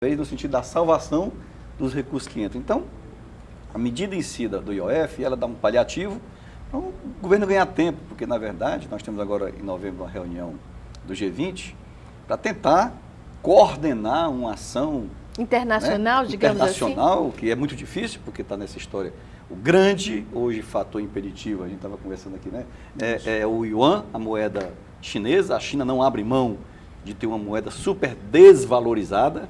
no sentido da salvação dos recursos que entram. Então, a medida em si do IOF, ela dá um paliativo para o governo ganhar tempo, porque, na verdade, nós temos agora em novembro uma reunião do G20 para tentar coordenar uma ação internacional, né, digamos internacional, assim, que é muito difícil, porque está nessa história. O grande, hoje, fator impeditivo, a gente estava conversando aqui, né? É o yuan, a moeda chinesa. A China não abre mão de ter uma moeda super desvalorizada,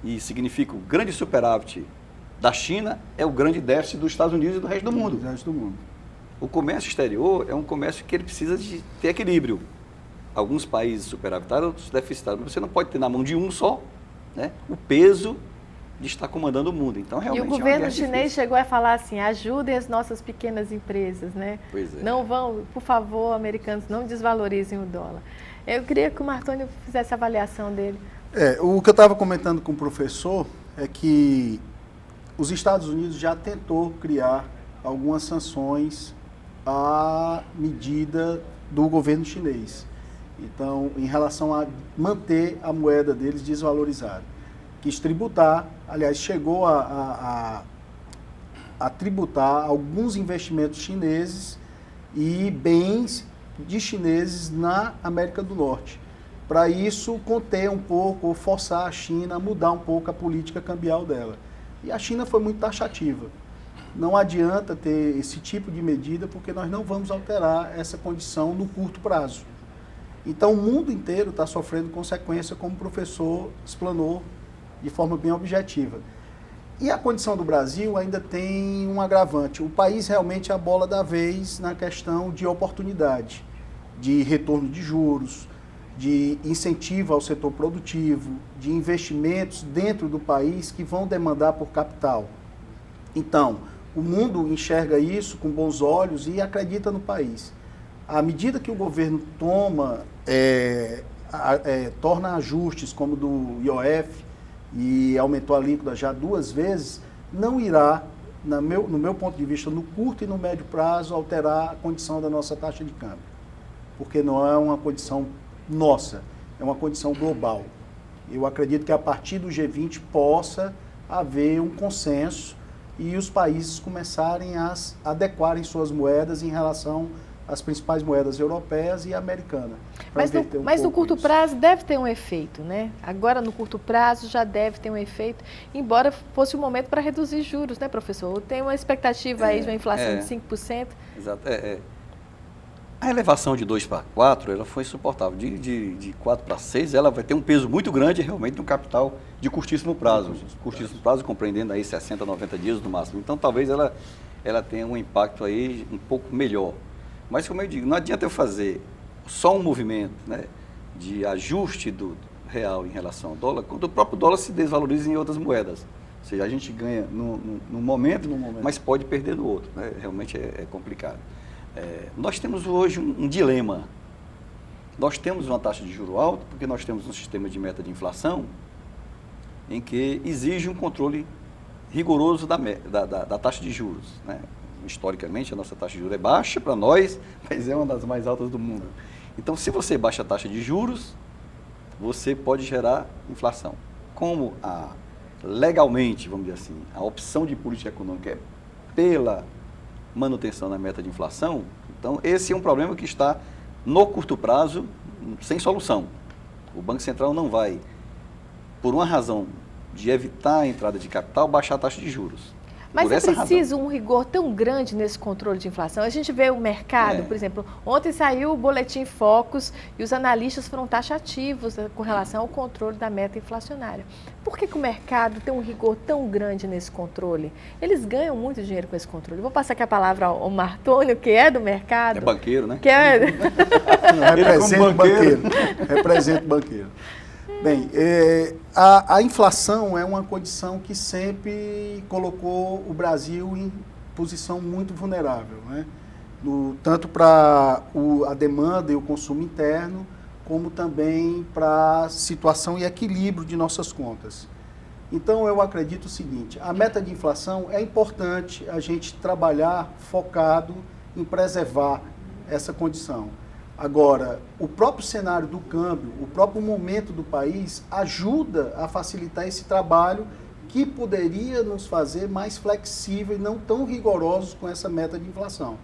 e significa o grande superávit da China é o grande déficit dos Estados Unidos e do resto do mundo. O comércio exterior é um comércio que ele precisa de ter equilíbrio. Alguns países superavitários, outros deficitários, mas você não pode ter na mão de um só, né, o peso de estar comandando o mundo. Então, realmente, e o governo chinês chegou a falar assim, ajudem as nossas pequenas empresas, né? Pois é. Não vão, por favor, americanos, não desvalorizem o dólar. Eu queria que o Martônio fizesse a avaliação dele. O que eu estava comentando com o professor é que os Estados Unidos já tentou criar algumas sanções à medida do governo chinês. Então, em relação a manter a moeda deles desvalorizada. Quis tributar, aliás, chegou a tributar alguns investimentos chineses e bens de chineses na América do Norte. Para isso, conter um pouco, ou forçar a China a mudar um pouco a política cambial dela. E a China foi muito taxativa. Não adianta ter esse tipo de medida, porque nós não vamos alterar essa condição no curto prazo. Então, o mundo inteiro está sofrendo consequência, como o professor explanou de forma bem objetiva. E a condição do Brasil ainda tem um agravante. O país realmente é a bola da vez na questão de oportunidade, de retorno de juros, de incentivo ao setor produtivo, de investimentos dentro do país que vão demandar por capital. Então, o mundo enxerga isso com bons olhos e acredita no país. À medida que o governo torna ajustes como do IOF e aumentou a alíquota já 2 vezes, não irá, no meu ponto de vista, no curto e no médio prazo, alterar a condição da nossa taxa de câmbio. Porque não é uma condição nossa, é uma condição global. Eu acredito que a partir do G20 possa haver um consenso e os países começarem a adequarem suas moedas em relação às principais moedas europeias e americana. Mas no curto prazo deve ter um efeito, né? Agora, no curto prazo, já deve ter um efeito, embora fosse o momento para reduzir juros, né, professor? Tem uma expectativa aí de uma inflação de 5%. Exato. A elevação de 2 para 4, ela foi insuportável. De 4 para 6, ela vai ter um peso muito grande realmente no capital de curtíssimo prazo. Curtíssimo prazo compreendendo aí 60, 90 dias no máximo. Então, talvez ela tenha um impacto aí um pouco melhor. Mas, como eu digo, não adianta eu fazer só um movimento, né, de ajuste do real em relação ao dólar, quando o próprio dólar se desvaloriza em outras moedas. Ou seja, a gente ganha num momento, mas pode perder no outro. Né? Realmente é complicado. Nós temos hoje um dilema. Nós temos uma taxa de juro alta, porque nós temos um sistema de meta de inflação em que exige um controle rigoroso da taxa de juros. Né? Historicamente, a nossa taxa de juros é baixa para nós, mas é uma das mais altas do mundo. Então, se você baixa a taxa de juros, você pode gerar inflação. Como legalmente, vamos dizer assim, a opção de política econômica é pela manutenção da meta de inflação, então esse é um problema que está, no curto prazo, sem solução. O Banco Central não vai, por uma razão de evitar a entrada de capital, baixar a taxa de juros. Mas é preciso um rigor tão grande nesse controle de inflação. A gente vê o mercado, por exemplo, ontem saiu o boletim Focus e os analistas foram taxativos com relação ao controle da meta inflacionária. Por que o mercado tem um rigor tão grande nesse controle? Eles ganham muito dinheiro com esse controle. Vou passar aqui a palavra ao Martônio, que é do mercado. É banqueiro, né? Representa o banqueiro. Representa o banqueiro. Bem, a inflação é uma condição que sempre colocou o Brasil em posição muito vulnerável, né? Tanto para a demanda e o consumo interno, como também para a situação e equilíbrio de nossas contas. Então, eu acredito o seguinte, a meta de inflação é importante a gente trabalhar focado em preservar essa condição. Agora, o próprio cenário do câmbio, o próprio momento do país ajuda a facilitar esse trabalho que poderia nos fazer mais flexíveis e não tão rigorosos com essa meta de inflação.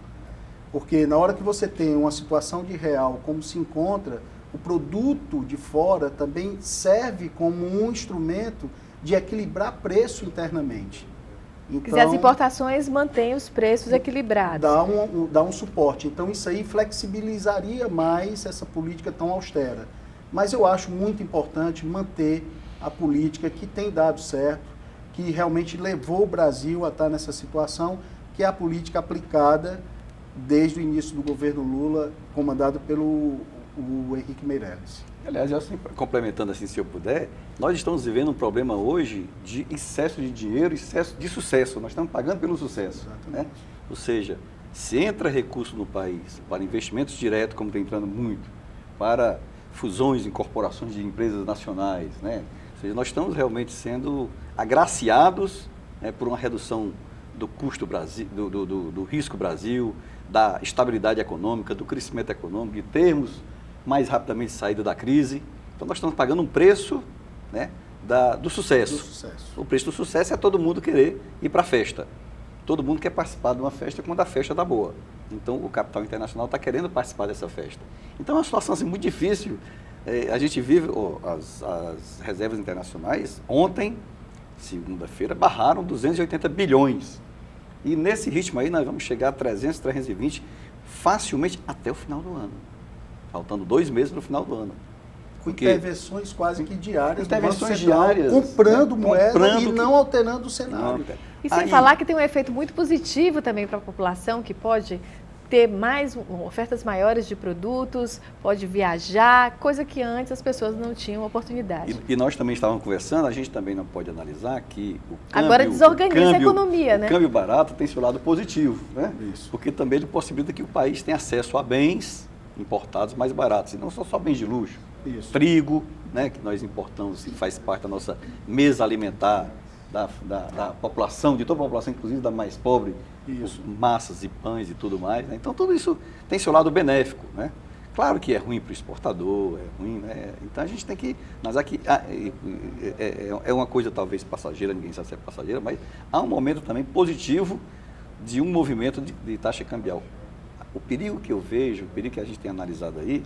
Porque na hora que você tem uma situação de real como se encontra, o produto de fora também serve como um instrumento de equilibrar preço internamente. Quer dizer, as importações mantêm os preços equilibrados. Dá um suporte. Então, isso aí flexibilizaria mais essa política tão austera. Mas eu acho muito importante manter a política que tem dado certo, que realmente levou o Brasil a estar nessa situação, que é a política aplicada desde o início do governo Lula, comandado pelo Henrique Meirelles. Aliás, eu assim, complementando assim, se eu puder, nós estamos vivendo um problema hoje de excesso de dinheiro, excesso de sucesso. Nós estamos pagando pelo sucesso. Né? Ou seja, se entra recurso no país para investimentos diretos, como está entrando muito, para fusões, incorporações de empresas nacionais, né? Ou seja, nós estamos realmente sendo agraciados, né, por uma redução do custo Brasil, do risco Brasil, da estabilidade econômica, do crescimento econômico, de termos mais rapidamente saída da crise. Então, nós estamos pagando um preço, né, do sucesso. O preço do sucesso é todo mundo querer ir para a festa. Todo mundo quer participar de uma festa quando a festa dá boa. Então, o capital internacional está querendo participar dessa festa. Então, é uma situação assim, muito difícil. A gente vive, as reservas internacionais, ontem, segunda-feira, barraram 280 bilhões. E nesse ritmo aí, nós vamos chegar a 300, 320, facilmente até o final do ano. Faltando 2 meses para o final do ano. Com intervenções quase que diárias. Intervenções diárias. Comprando moeda e não alterando o cenário. E sem falar que tem um efeito muito positivo também para a população, que pode ter ofertas maiores de produtos, pode viajar, coisa que antes as pessoas não tinham oportunidade. E nós também estávamos conversando, a gente também não pode analisar que o câmbio... Agora desorganiza a economia, né? O câmbio barato tem seu lado positivo, né? Isso. Porque também ele possibilita que o país tenha acesso a bens importados mais baratos, e não são só bens de luxo. Isso. Trigo, né, que nós importamos e faz parte da nossa mesa alimentar, da população, de toda a população, inclusive da mais pobre, massas e pães e tudo mais. Né? Então, tudo isso tem seu lado benéfico. Né? Claro que é ruim para o exportador, é ruim, né? Então a gente tem que... Mas aqui é uma coisa talvez passageira, ninguém sabe se é passageira, mas há um momento também positivo de um movimento de taxa cambial. O perigo que eu vejo, o perigo que a gente tem analisado aí,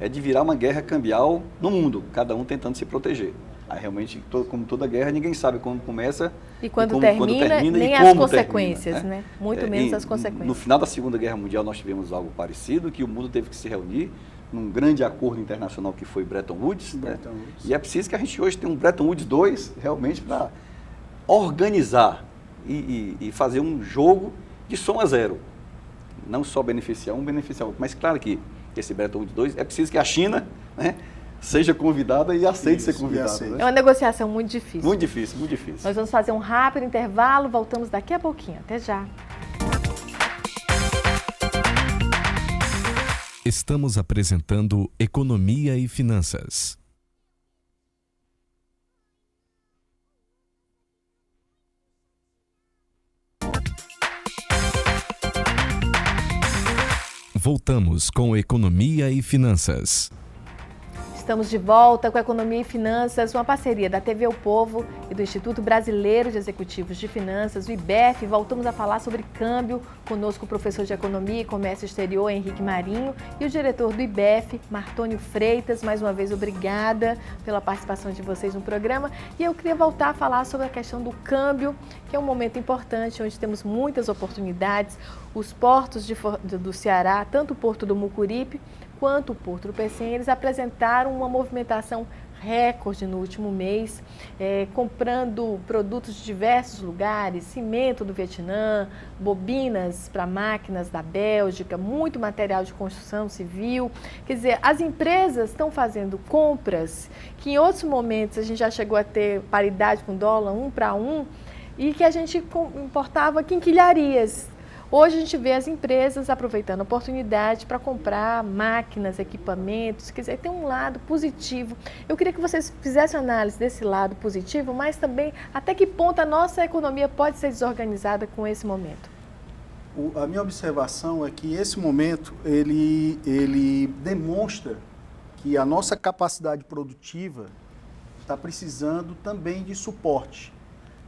é de virar uma guerra cambial no mundo, cada um tentando se proteger. Aí realmente, como toda guerra, ninguém sabe quando começa e quando termina nem as consequências, termina, né? Muito menos as consequências. No final da Segunda Guerra Mundial nós tivemos algo parecido, que o mundo teve que se reunir num grande acordo internacional que foi Bretton Woods. Né? E é preciso que a gente hoje tenha um Bretton Woods 2 realmente para organizar e fazer um jogo de soma zero. Não só beneficiar um, beneficiar outro. Mas claro que esse Bretton Woods 2 é preciso que a China, né, seja convidada e aceite ser convidada. Né? É uma negociação muito difícil. Muito difícil, muito difícil. Nós vamos fazer um rápido intervalo, voltamos daqui a pouquinho. Até já. Estamos apresentando Economia e Finanças. Voltamos com Economia e Finanças. Estamos de volta com Economia e Finanças, uma parceria da TV O Povo e do Instituto Brasileiro de Executivos de Finanças, o IBEF. Voltamos a falar sobre câmbio. Conosco o professor de Economia e Comércio Exterior, Henrique Marinho, e o diretor do IBEF, Martônio Freitas. Mais uma vez, obrigada pela participação de vocês no programa. E eu queria voltar a falar sobre a questão do câmbio, que é um momento importante, onde temos muitas oportunidades. Os portos do Ceará, tanto o Porto do Mucuripe, quanto o Porto do Pecém, eles apresentaram uma movimentação recorde no último mês, comprando produtos de diversos lugares, cimento do Vietnã, bobinas para máquinas da Bélgica, muito material de construção civil. Quer dizer, as empresas estão fazendo compras que em outros momentos a gente já chegou a ter paridade com o dólar 1 para 1 e que a gente importava quinquilharias. Hoje a gente vê as empresas aproveitando a oportunidade para comprar máquinas, equipamentos, quer dizer, tem um lado positivo. Eu queria que vocês fizessem análise desse lado positivo, mas também até que ponto a nossa economia pode ser desorganizada com esse momento. A minha observação é que esse momento ele demonstra que a nossa capacidade produtiva está precisando também de suporte.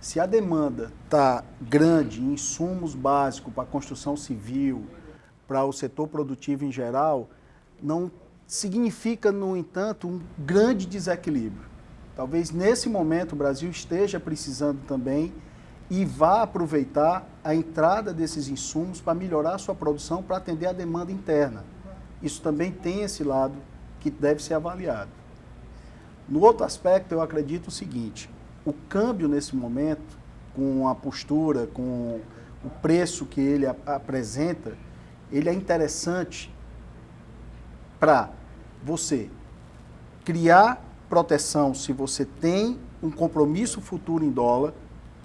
Se a demanda está grande em insumos básicos para a construção civil, para o setor produtivo em geral, não significa, no entanto, um grande desequilíbrio. Talvez nesse momento o Brasil esteja precisando também e vá aproveitar a entrada desses insumos para melhorar a sua produção, para atender a demanda interna. Isso também tem esse lado que deve ser avaliado. No outro aspecto, eu acredito o seguinte: o câmbio nesse momento, com a postura, com o preço que ele apresenta, ele é interessante para você criar proteção se você tem um compromisso futuro em dólar.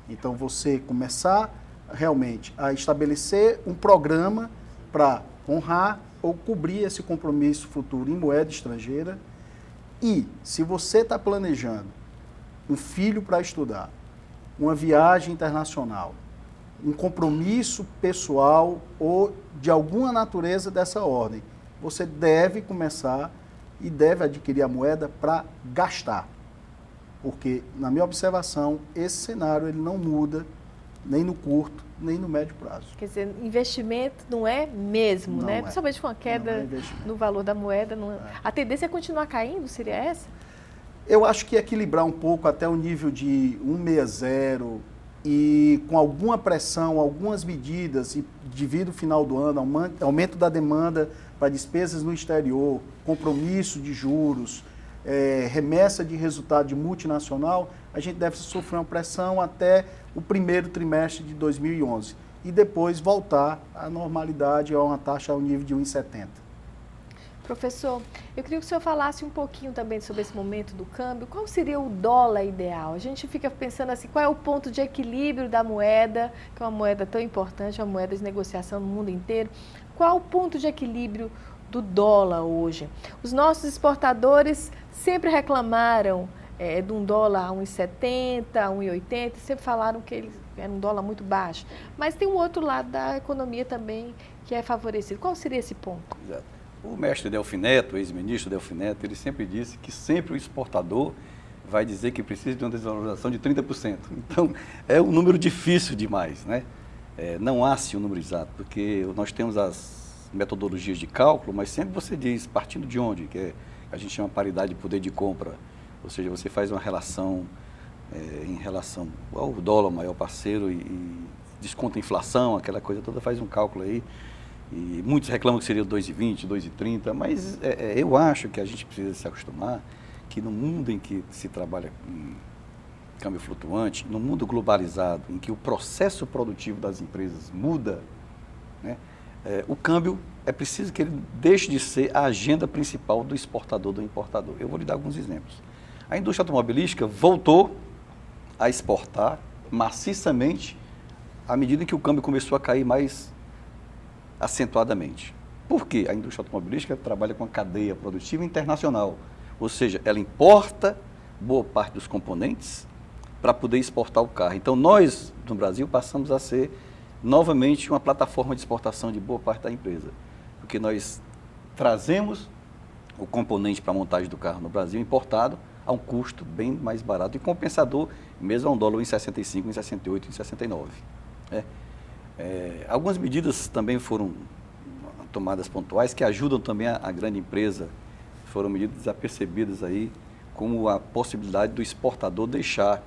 Então, você começar realmente a estabelecer um programa para honrar ou cobrir esse compromisso futuro em moeda estrangeira. E, se você está planejando um filho para estudar, uma viagem internacional, um compromisso pessoal ou de alguma natureza dessa ordem, você deve começar e deve adquirir a moeda para gastar. Porque, na minha observação, esse cenário ele não muda nem no curto, nem no médio prazo. Quer dizer, investimento não é mesmo, Não né? é. Principalmente com a queda no valor da moeda. Não é. A tendência é continuar caindo, seria essa? Eu acho que equilibrar um pouco até o nível de 1,60 e com alguma pressão, algumas medidas, e devido ao final do ano, aumento da demanda para despesas no exterior, compromisso de juros, remessa de resultado de multinacional, a gente deve sofrer uma pressão até o primeiro trimestre de 2011 e depois voltar à normalidade, a uma taxa ao nível de 1,70. Professor, eu queria que o senhor falasse um pouquinho também sobre esse momento do câmbio. Qual seria o dólar ideal? A gente fica pensando assim, qual é o ponto de equilíbrio da moeda, que é uma moeda tão importante, uma moeda de negociação no mundo inteiro. Qual o ponto de equilíbrio do dólar hoje? Os nossos exportadores sempre reclamaram de um dólar a 1,70, 1,80, sempre falaram que ele era um dólar muito baixo. Mas tem um outro lado da economia também que é favorecido. Qual seria esse ponto? Exato. O mestre Delfim Neto, o ex-ministro Delfim Neto, ele sempre disse que sempre o exportador vai dizer que precisa de uma desvalorização de 30%. Então, é um número difícil demais, né? Não há-se um número exato, porque nós temos as metodologias de cálculo, mas sempre você diz, partindo de onde? Que a gente chama paridade de poder de compra. Ou seja, você faz uma relação em relação ao dólar, maior parceiro, e desconta a inflação, aquela coisa toda, faz um cálculo aí. E muitos reclamam que seria 2,20, 2,30, mas eu acho que a gente precisa se acostumar que no mundo em que se trabalha com câmbio flutuante, no mundo globalizado, em que o processo produtivo das empresas muda, né, o câmbio é preciso que ele deixe de ser a agenda principal do exportador, do importador. Eu vou lhe dar alguns exemplos. A indústria automobilística voltou a exportar maciçamente à medida que o câmbio começou a cair mais acentuadamente. Por quê? A indústria automobilística trabalha com a cadeia produtiva internacional, ou seja, ela importa boa parte dos componentes para poder exportar o carro. Então, nós, no Brasil, passamos a ser novamente uma plataforma de exportação de boa parte da empresa, porque nós trazemos o componente para a montagem do carro no Brasil importado a um custo bem mais barato e compensador, mesmo a um dólar em 65, em 68, em 69. Algumas medidas também foram tomadas pontuais que ajudam também a grande empresa. Foram medidas desapercebidas aí, como a possibilidade do exportador deixar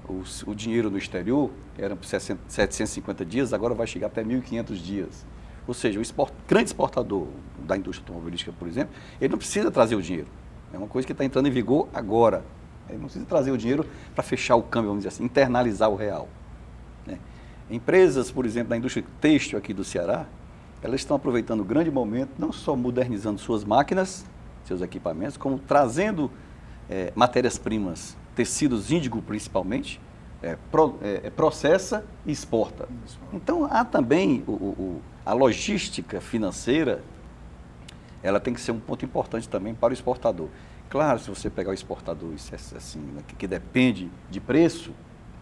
o dinheiro no exterior, era por 750 dias, agora vai chegar até 1.500 dias. Ou seja, o grande exportador da indústria automobilística, por exemplo, ele não precisa trazer o dinheiro. É uma coisa que está entrando em vigor agora. Ele não precisa trazer o dinheiro para fechar o câmbio, vamos dizer assim, internalizar o real. Empresas, por exemplo, da indústria têxtil aqui do Ceará, elas estão aproveitando o grande momento, não só modernizando suas máquinas, seus equipamentos, como trazendo matérias-primas, tecidos índigo principalmente, processa e exporta. Então, há também a logística financeira, ela tem que ser um ponto importante também para o exportador. Claro, se você pegar o exportador assim, que depende de preço,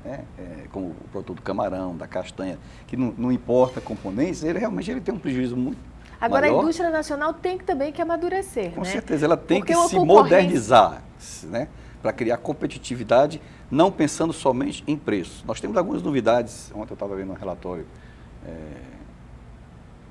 né, como o produto do camarão, da castanha, que não importa componentes, ele realmente tem um prejuízo muito Agora, maior. a indústria nacional tem que também que amadurecer, Com né? certeza, ela tem Porque que uma se concorrência- modernizar, né, para criar competitividade, não pensando somente em preço. Nós temos algumas novidades. Ontem eu estava vendo um relatório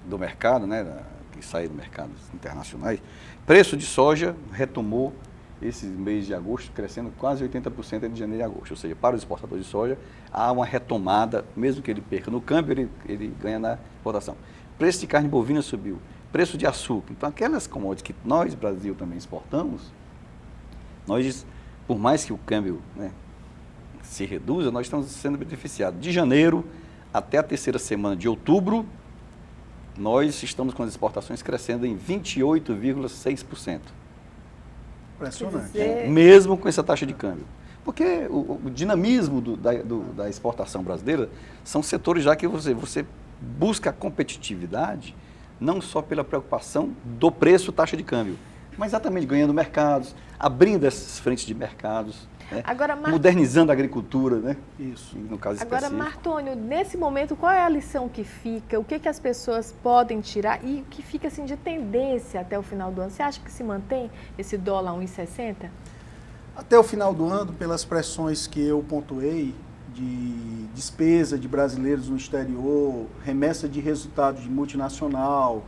do mercado, né, que saiu do mercado internacionais. Preço de soja retomou esse mês de agosto, crescendo quase 80% entre janeiro e agosto. Ou seja, para os exportadores de soja, há uma retomada, mesmo que ele perca no câmbio, ele ganha na exportação. Preço de carne bovina subiu, preço de açúcar. Então, aquelas commodities que nós, Brasil, também exportamos, nós, por mais que o câmbio, né, se reduza, nós estamos sendo beneficiados. De janeiro até a terceira semana de outubro, nós estamos com as exportações crescendo em 28,6%. Impressionante. Quer dizer- Mesmo com essa taxa de câmbio. Porque o dinamismo da exportação brasileira são setores já que você busca a competitividade não só pela preocupação do preço, taxa de câmbio, mas exatamente ganhando mercados, abrindo essas frentes de mercados, né? Agora, Modernizando a agricultura, né? Isso. No caso Agora, específico. Martônio, nesse momento, qual é a lição que fica? O que, que as pessoas podem tirar e o que fica assim, de tendência até o final do ano? Você acha que se mantém esse dólar 1,60? Até o final do ano, pelas pressões que eu pontuei, de despesa de brasileiros no exterior, remessa de resultados de multinacional,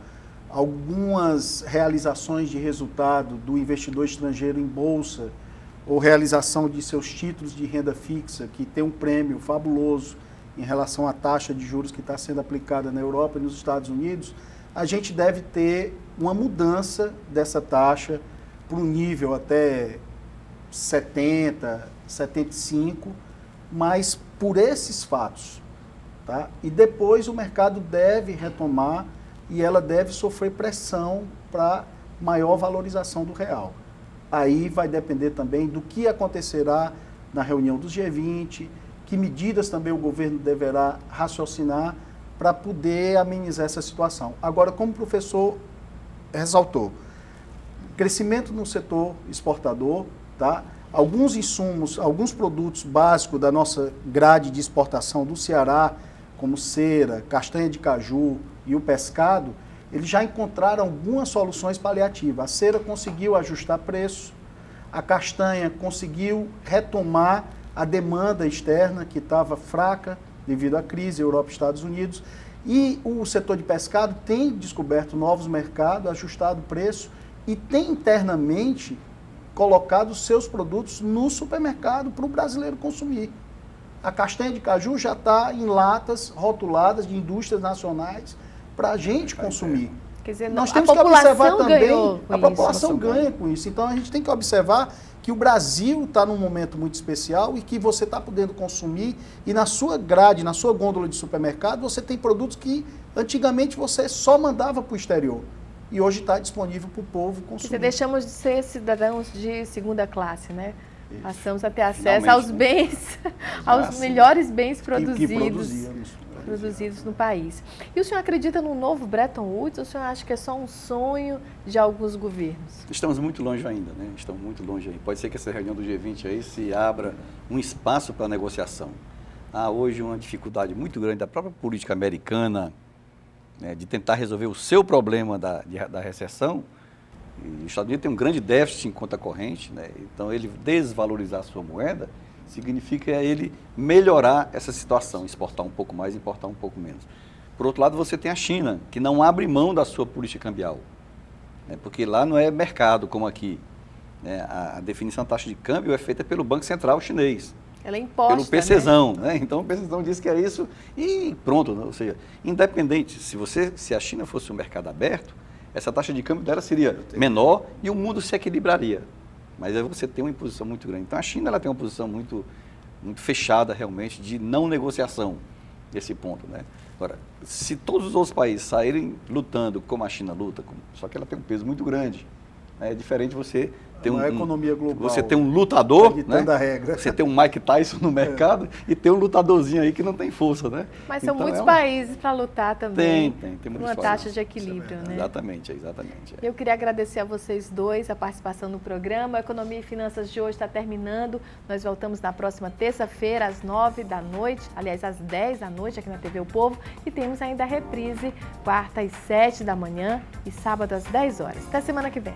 algumas realizações de resultado do investidor estrangeiro em bolsa, ou realização de seus títulos de renda fixa, que tem um prêmio fabuloso em relação à taxa de juros que está sendo aplicada na Europa e nos Estados Unidos, a gente deve ter uma mudança dessa taxa para um nível até 70, 75, mas por esses fatos. Tá? E depois o mercado deve retomar e ela deve sofrer pressão para maior valorização do real. Aí vai depender também do que acontecerá na reunião dos G20, que medidas também o governo deverá raciocinar para poder amenizar essa situação. Agora, como o professor ressaltou, crescimento no setor exportador, tá? Alguns insumos, alguns produtos básicos da nossa grade de exportação do Ceará, como cera, castanha de caju e o pescado, eles já encontraram algumas soluções paliativas. A cera conseguiu ajustar preço, a castanha conseguiu retomar a demanda externa que estava fraca devido à crise Europa e Estados Unidos, e o setor de pescado tem descoberto novos mercados, ajustado o preço e tem internamente colocado seus produtos no supermercado para o brasileiro consumir. A castanha de caju já está em latas rotuladas de indústrias nacionais para a gente consumir. Quer dizer, Nós a temos que observar população também, ganhou com a isso. população ganha com isso. Então a gente tem que observar que o Brasil está num momento muito especial e que você está podendo consumir e na sua grade, na sua gôndola de supermercado, você tem produtos que antigamente você só mandava para o exterior. E hoje está disponível para o povo Quer consumir. dizer, deixamos de ser cidadãos de segunda classe, né? Isso. Passamos a ter acesso Finalmente, aos né? bens, aos sim. melhores bens que produzidos no país. E o senhor acredita no novo Bretton Woods ou o senhor acha que é só um sonho de alguns governos? Estamos muito longe ainda, né? Estamos muito longe aí. Pode ser que essa reunião do G20 aí se abra um espaço para negociação. Há hoje uma dificuldade muito grande da própria política americana, né, de tentar resolver o seu problema da recessão. E os Estados Unidos tem um grande déficit em conta corrente, né? Então ele desvalorizar a sua moeda significa ele melhorar essa situação, exportar um pouco mais, importar um pouco menos. Por outro lado, você tem a China, que não abre mão da sua política cambial, né? Porque lá não é mercado como aqui, né? A definição da taxa de câmbio é feita pelo Banco Central chinês, Ela é imposta, pelo PCzão, né? Então o PCzão diz que é isso e pronto, né? Ou seja, independente, se a China fosse um mercado aberto, essa taxa de câmbio dela seria menor e o mundo se equilibraria. Mas aí você tem uma imposição muito grande. Então a China ela tem uma posição muito fechada realmente de não negociação nesse ponto, né? Agora, se todos os outros países saírem lutando como a China luta, só que ela tem um peso muito grande, É diferente você ter Uma economia global. Você ter um lutador, ditando né? a regra. Você ter um Mike Tyson no mercado e ter um lutadorzinho aí que não tem força, né? Mas são Então, muitos países para lutar também. Tem uma muitos taxa países. de equilíbrio, né? Exatamente. Eu queria agradecer a vocês dois a participação no programa. A Economia e Finanças de hoje está terminando. Nós voltamos na próxima terça-feira, às 9 da noite, aliás, às 10 da noite, aqui na TV O Povo. E temos ainda a reprise, quarta às 7 da manhã e sábado às 10 horas. Até semana que vem.